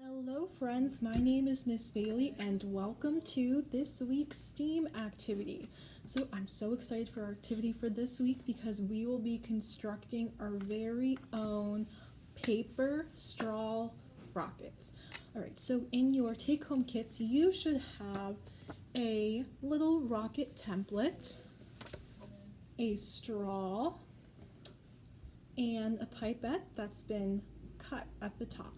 Hello friends, my name is Miss Bailey and welcome to this week's STEAM activity. So I'm so excited for our activity for this week because we will be constructing our very own paper straw rockets. Alright, so in your take-home kits you should have a little rocket template, a straw, and a pipette that's been cut at the top.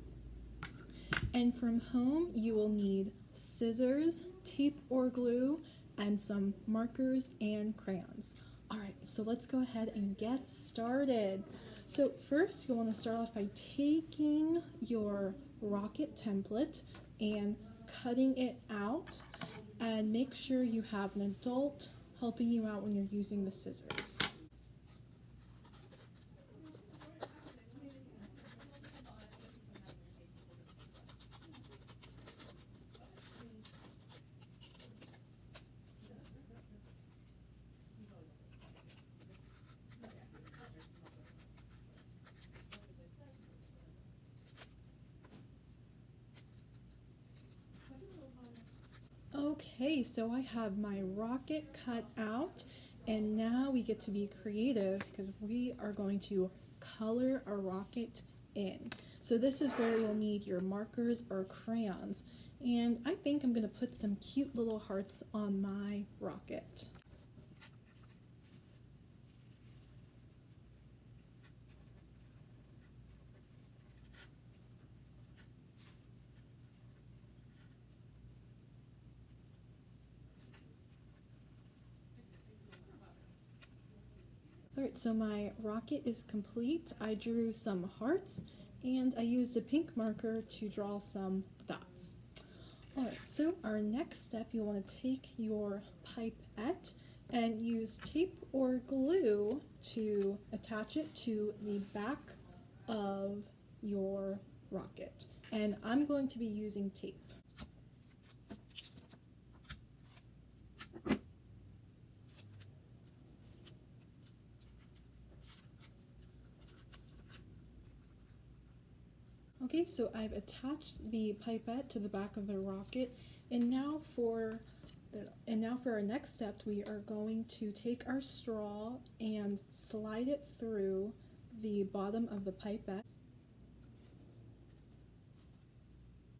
And from home, you will need scissors, tape or glue, and some markers and crayons. All right, so let's go ahead and get started. So first, you'll want to start off by taking your rocket template and cutting it out, and make sure you have an adult helping you out when you're using the scissors. Okay, so I have my rocket cut out, and now we get to be creative because we are going to color our rocket in. So this is where you'll need your markers or crayons, and I think I'm going to put some cute little hearts on my rocket. Alright, so my rocket is complete. I drew some hearts and I used a pink marker to draw some dots. Alright, so our next step, you'll want to take your pipette and use tape or glue to attach it to the back of your rocket. And I'm going to be using tape. Okay, so I've attached the pipette to the back of the rocket, and now for our next step, we are going to take our straw and slide it through the bottom of the pipette.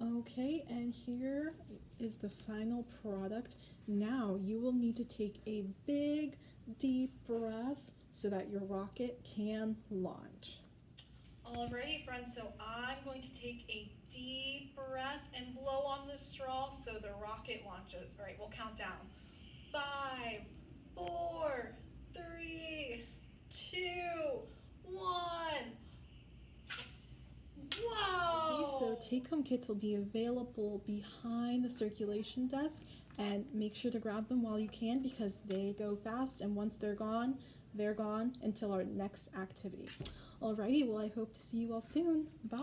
Okay, and here is the final product. Now you will need to take a big, deep breath so that your rocket can launch. Alrighty friends, so I'm going to take a deep breath and blow on the straw so the rocket launches. Alright, we'll count down. 5, 4, 3, 2, 1. Wow! Okay, so take-home kits will be available behind the circulation desk, and make sure to grab them while you can because they go fast, and once they're gone until our next activity. Alrighty, well I hope to see you all soon. Bye!